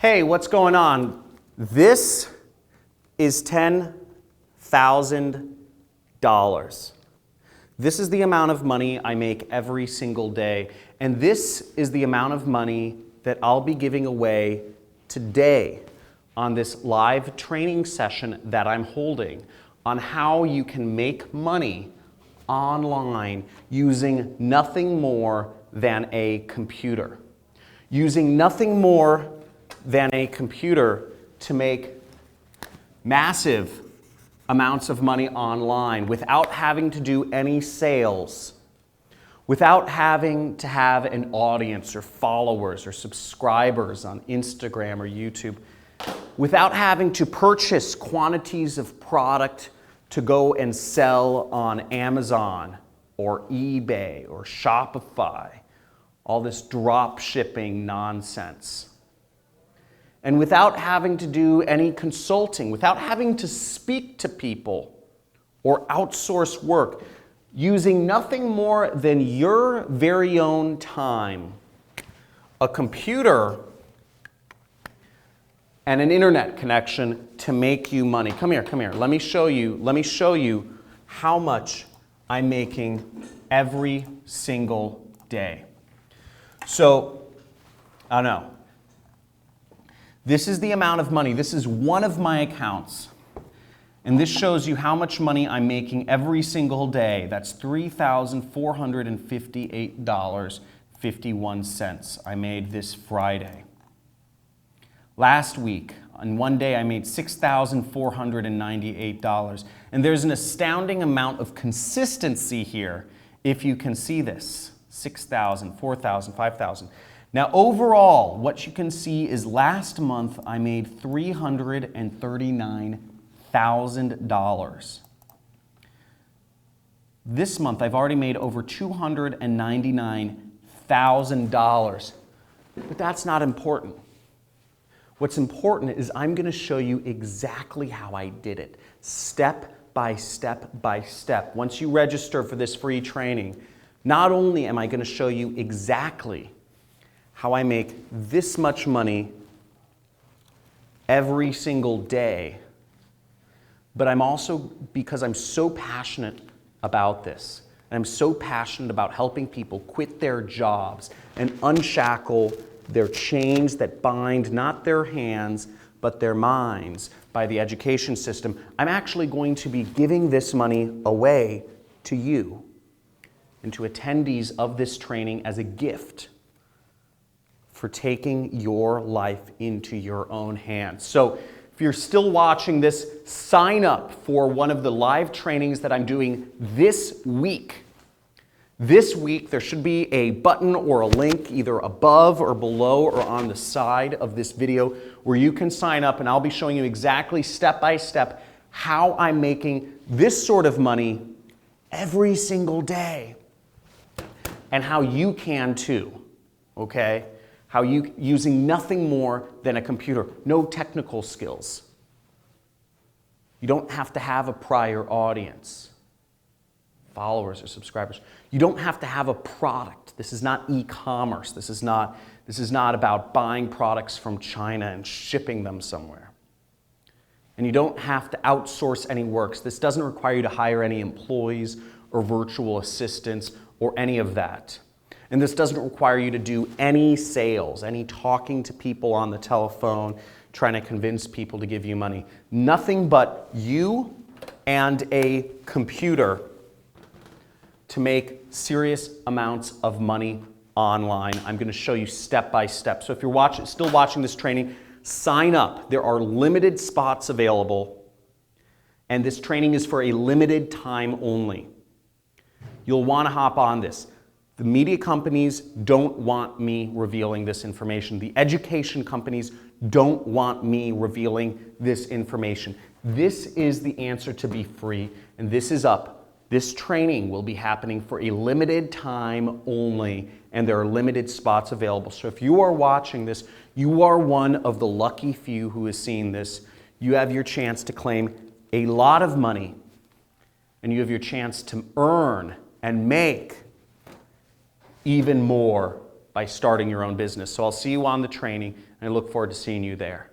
Hey, what's going on? This is $10,000. This is the amount of money I make every single day. And this is the amount of money that I'll be giving away today on this live training session that I'm holding on how you can make money online using nothing more than a computer. Using nothing more than a computer to make massive amounts of money online without having to do any sales, without having to have an audience or followers or subscribers on Instagram or YouTube, without having to purchase quantities of product to go and sell on Amazon or eBay or Shopify, all this drop shipping nonsense. And without having to do any consulting, without having to speak to people or outsource work, using nothing more than your very own time, a computer, and an internet connection to make you money. Come here, come here. Let me show you how much I'm making every single day. So, I know. This is the amount of money. This is one of my accounts. And this shows you how much money I'm making every single day. That's $3,458.51 I made this Friday. Last week, on one day, I made $6,498. And there's an astounding amount of consistency here, if you can see this. 6,000, 4,000, 5,000. Now, overall, what you can see is last month I made $339,000. This month I've already made over $299,000. But that's not important. What's important is I'm going to show you exactly how I did it, step by step by step. Once you register for this free training, not only am I going to show you exactly how I make this much money every single day, but I'm also, because I'm so passionate about this, and I'm so passionate about helping people quit their jobs and unshackle their chains that bind not their hands, but their minds by the education system, I'm actually going to be giving this money away to you and to attendees of this training as a gift for taking your life into your own hands. So if you're still watching this, sign up for one of the live trainings that I'm doing this week. This week, there should be a button or a link either above or below or on the side of this video where you can sign up, and I'll be showing you exactly step by step how I'm making this sort of money every single day and how you can too, okay? How you, using nothing more than a computer, no technical skills. You don't have to have a prior audience, followers or subscribers. You don't have to have a product. This is not e-commerce. This is not about buying products from China and shipping them somewhere. And you don't have to outsource any work. This doesn't require you to hire any employees or virtual assistants or any of that. And this doesn't require you to do any sales, any talking to people on the telephone, trying to convince people to give you money. Nothing but you and a computer to make serious amounts of money online. I'm going to show you step by step. So if you're still watching this training, sign up. There are limited spots available, and this training is for a limited time only. You'll want to hop on this. The media companies don't want me revealing this information. The education companies don't want me revealing this information. This is the answer to be free, and this is up. This training will be happening for a limited time only, and there are limited spots available. So if you are watching this, you are one of the lucky few who has seen this. You have your chance to claim a lot of money, and you have your chance to earn and make even more by starting your own business. So I'll see you on the training. and I look forward to seeing you there.